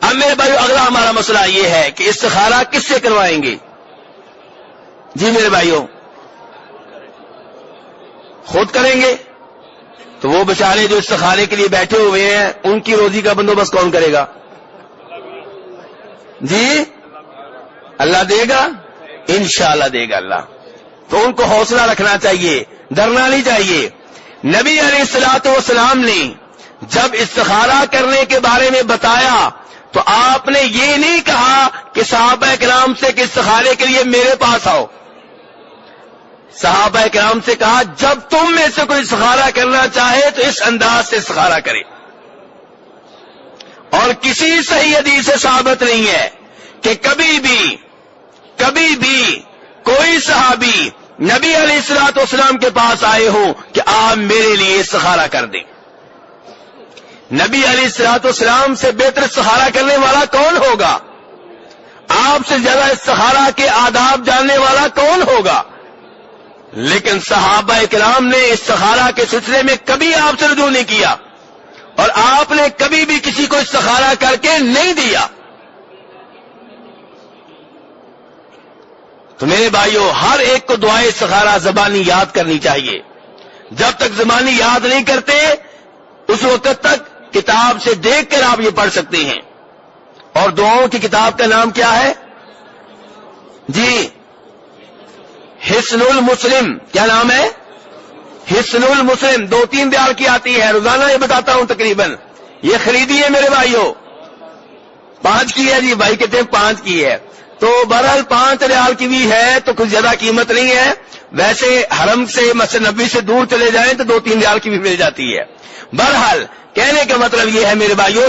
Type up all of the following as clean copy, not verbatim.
اب میرے بھائی اگلا ہمارا مسئلہ یہ ہے کہ استخارہ کس سے کروائیں گے؟ جی میرے بھائیوں، خود کریں گے تو وہ بیچارے جو استخارے کے لیے بیٹھے ہوئے ہیں ان کی روزی کا بندوبست کون کرے گا؟ جی اللہ دے گا، انشاءاللہ دے گا اللہ. تو ان کو حوصلہ رکھنا چاہیے، ڈرنا نہیں چاہیے. نبی علیہ الصلوۃ والسلام نے جب استخارہ کرنے کے بارے میں بتایا تو آپ نے یہ نہیں کہا کہ صحابہ کرام سے کہ استخارے کے لیے میرے پاس آؤ. صحابہ کرام سے کہا جب تم میں سے کوئی استخارہ کرنا چاہے تو اس انداز سے استخارہ کرے. اور کسی صحیح حدیث سے ثابت نہیں ہے کہ کبھی بھی کوئی صحابی نبی علیہ الصلوۃ والسلام کے پاس آئے ہوں کہ آپ میرے لیے استخارہ کر دیں. نبی علیہ الصلوۃ والسلام سے بہتر استخارہ کرنے والا کون ہوگا؟ آپ سے زیادہ استخارہ کے آداب جاننے والا کون ہوگا؟ لیکن صحابہ کرام نے استخارہ کے سلسلے میں کبھی آپ سے رجوع نہیں کیا اور آپ نے کبھی بھی کسی کو استخارہ کر کے نہیں دیا. تو میرے بھائیوں، ہر ایک کو دعائے استخارہ زبانی یاد کرنی چاہیے. جب تک زبانی یاد نہیں کرتے اس وقت تک کتاب سے دیکھ کر آپ یہ پڑھ سکتے ہیں. اور دعاؤں کی کتاب کا نام کیا ہے؟ جی حصن المسلم. کیا نام ہے؟ حصن المسلم. 2-3 ریال کی آتی ہے، روزانہ یہ بتاتا ہوں تقریباً. یہ خریدی ہے میرے بھائیوں، 5 کی ہے. جی بھائی کہتے ہیں 5 کی ہے. تو بہرحال 5 ریال کی بھی ہے تو کچھ زیادہ قیمت نہیں ہے. ویسے حرم سے مسجد نبوی سے دور چلے جائیں تو 2-3 ریال کی بھی مل جاتی ہے. بہرحال کہنے کا مطلب یہ ہے میرے بھائیوں،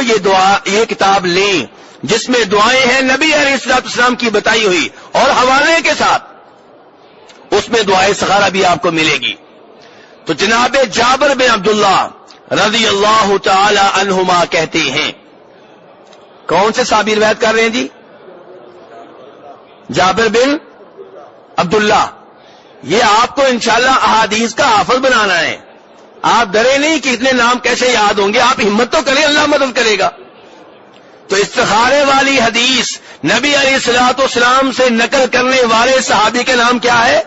یہ کتاب لیں جس میں دعائیں ہیں نبی علیہ الصلوۃ والسلام کی بتائی ہوئی اور حوالے کے ساتھ. اس میں دعائے استخارہ بھی آپ کو ملے گی. تو جناب جابر بن عبداللہ رضی اللہ تعالی عنہما کہتے ہیں، کون سے صحابی روایت کر رہے ہیں جی؟ جابر بن عبداللہ. یہ آپ کو انشاءاللہ احادیث کا حافظ بنانا ہے. آپ ڈرے نہیں کہ اتنے نام کیسے یاد ہوں گے، آپ ہمت تو کریں، اللہ مدد کرے گا. تو استخارے والی حدیث نبی علیہ الصلوۃ والسلام سے نقل کرنے والے صحابی کا نام کیا ہے؟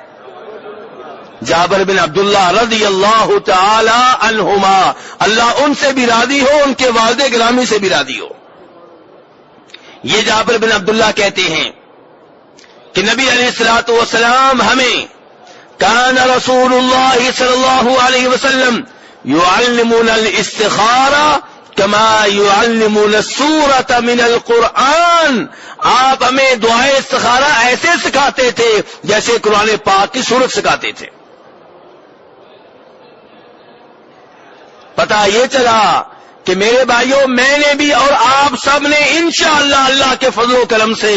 جابر بن عبداللہ رضی اللہ تعالی عنہما. اللہ ان سے بھی راضی ہو، ان کے والد گرامی سے بھی راضی ہو. یہ جابر بن عبداللہ کہتے ہیں کہ نبی علیہ الصلوۃ والسلام ہمیں کان رسول اللہ صلی اللہ علیہ وسلم يعلمون الاستخارہ کما يعلمون السورۃ من القرآن. آپ ہمیں دعائے استخارہ ایسے سکھاتے تھے جیسے قرآن پاک کی سورت سکھاتے تھے. پتہ یہ چلا کہ میرے بھائیوں، میں نے بھی اور آپ سب نے انشاءاللہ اللہ کے فضل و کرم سے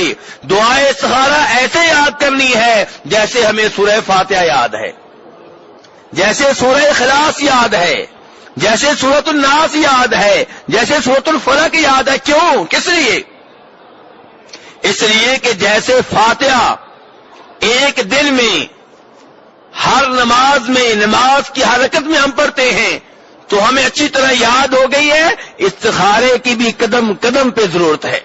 دعائے استخارہ ایسے یاد کرنی ہے جیسے ہمیں سورہ فاتحہ یاد ہے، جیسے سورہ اخلاص یاد ہے، جیسے سورۃ الناس یاد ہے، جیسے سورۃ الفلق یاد ہے. کیوں؟ کس لیے؟ اس لیے کہ جیسے فاتحہ ایک دن میں ہر نماز کی حرکت میں ہم پڑھتے ہیں تو ہمیں اچھی طرح یاد ہو گئی ہے، استخارے کی بھی قدم قدم پہ ضرورت ہے.